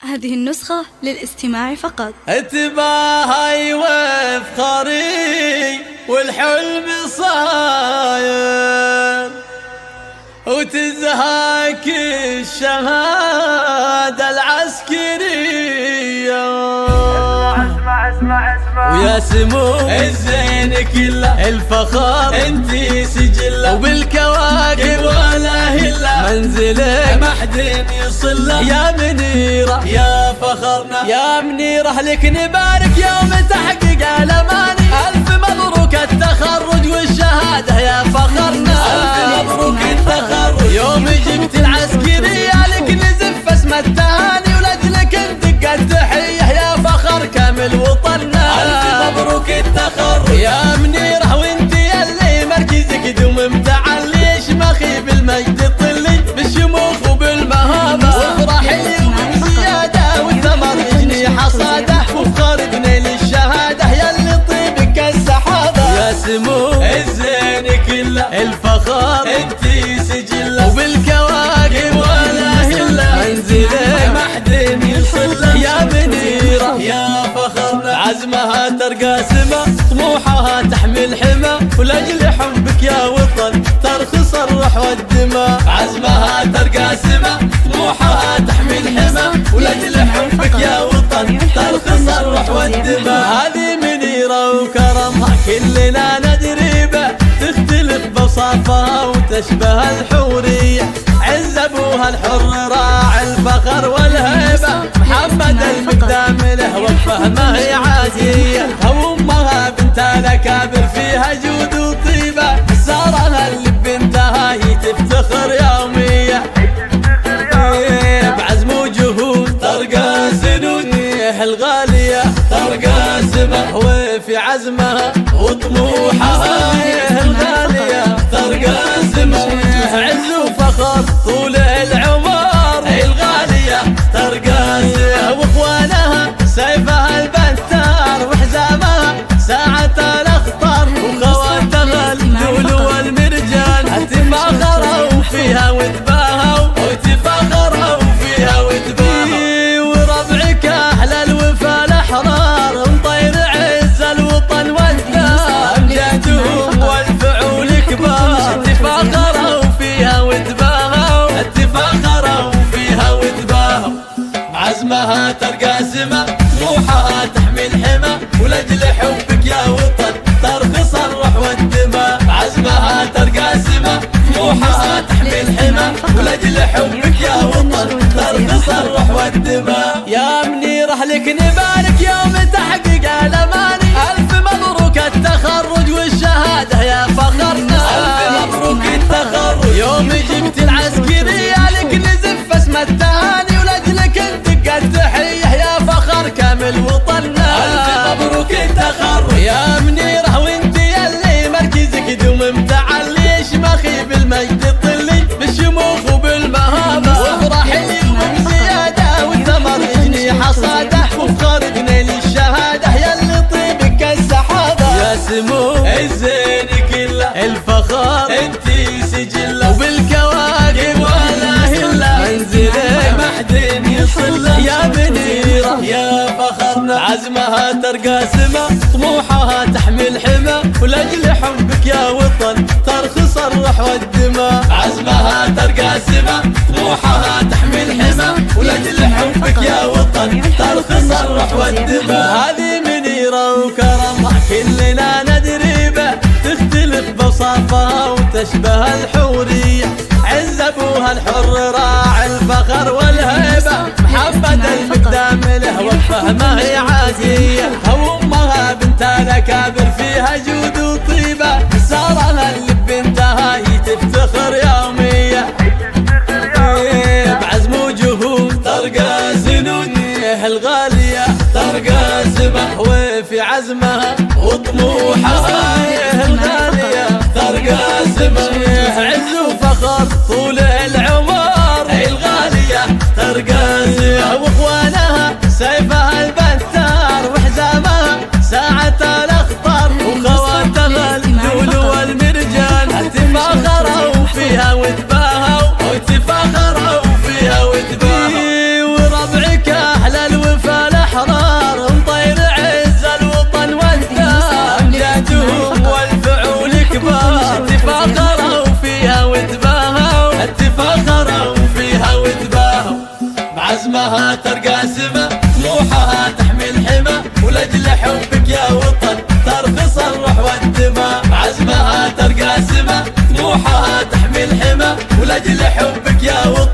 هذه النسخة للاستماع فقط. اتباهي وافخاري والحلم صاير وتزهاك الشهادة العسكرية. اسمع ويا سمو الزين كله الفخر انتي سجله وبالكواكب ولا هله منزلك ما حد يصله. يا منيرة يا فخرنا يا منيرة لك نبارك يوم تحقيق الاماني. الف مبروك التخرج والشهادة يا فخرنا. الف مبروك التخرج يوم جبت العسكرية لك نزف اسم التهاني ولاجلك ندق التحية يا فخر كامل وطننا. الف مبروك التخرج يا منيرة وانتي اللي مركزك دوم متعلي شمخي بالمجد طلي بالشموخ وبالمهابة وافرحي وبزيادة والثمر يجني حصاده وفخر بنيل الشهادة ياللي طيبك السحابة. يا سمو الزين كله الفخر انتي سجله وبالكواكب ولا هله منزلك ما حد يصله. يا منيرة يا فخرنا عزمها ترقى سما طموحها تحمل حما ولاجل حبك يا وطن ترخص الروح والدماء. عزمها ترقى سما طموحها تحمل حما ولاجل حبك يا وطن ترخص الروح والدماء. هذه منيرة وكرمها كلنا ندري به تختلف بوصافها وتشبه الحورية. عز ابوها الحر راعي الفخر والهيبة محمد المقدام له وقفه ما هي عادية. امها بنت الاكابر فيها جود وطيبة سارها اللي بنتها هي تفتخر يومية. بعزم وجهود ترقى سنود الغالية ترقى سما وفي عزمها وطموحها الغالية ترقى سما عز وفخر طول العمر الغالية ترقى سما واخوانها سيفها البتار وحزامها ساعة الاخطار وخواتها اللؤلؤ والمرجان تفاخروا فيها وتباهوا وتفاخروا فيها وتباهوا. وربعك اهل الوفا الاحرار مطير عز الوطن والدار امجادهم والفعول كبار تفاخروا فيها وتباهوا تفاخروا فيها وتباهوا. عزمها ترقى سما طموحها تحمل حما ولاجل حبك يا وطن ترخص الروح والدماء. عزمها ترقى سما طموحها تحمل حما ولاجل حبك يا وطن ترخص الروح والدماء. يا منيرة لك نبارك يوم تحقيق الاماني. الف مبروك التخرج والشهادة يا فخرنا. الف مبروك التخرج يوم جبت العسكرية لك نزف اسم التهاني ولاجلك ندق التحية يا فخر كامل وطننا. الف مبروك التخرج يا منيرة وانتي اللي مركزك دوم متعلي شمخي بالمجد طلي بالشموخ وبالمهابة وافرحي وبزيادة والثمر يجني حصاده وفخر بنيل الشهادة ياللي طيبك السحابة. يا سمو الزين كله الفخر انتي سجله وبالكواكب ولا هله منزلك ما حد يصله. يا منيرة يا فخرنا عزمها ترقى سما طموحها تحمل حما ولاجل حبك يا وطن ترخص الروح والدماء. عزمها ترقى سما طموحها تحمل حما ولاجل حبك يا وطن ترخص الروح والدماء. هذه منيرة وكرمها كلنا ندري به تختلف بوصافها وتشبه الحورية. عز ابوها الحر راعي الفخر والهيبة محمد المقدام له وقفه ما هي عادية. امها بنت الاكابر فيها جود وطيبة سارها اللي بنتها هي تفتخر يومية. بعزم وجهود ترقى سنود الغالية ترقى سما وفي عزمها وطموحها الغالية ترقى سما عز وفخر طول العمر الغالية ترقى سما واخوانها سيفها البتار وحزامها ساعة الاخطار وخواتها اللؤلؤ والمرجان تفاخروا فيها وتباهوا وتفاخروا فيها وتباهوا. وربعك عزمها ترقى سما، طموحها تحمي الحمى، ولأجل حبك يا وطن ترخص الروح والدماء. عزمها ترقى سما، طموحها تحمي الحمى، ولأجل حبك يا وطن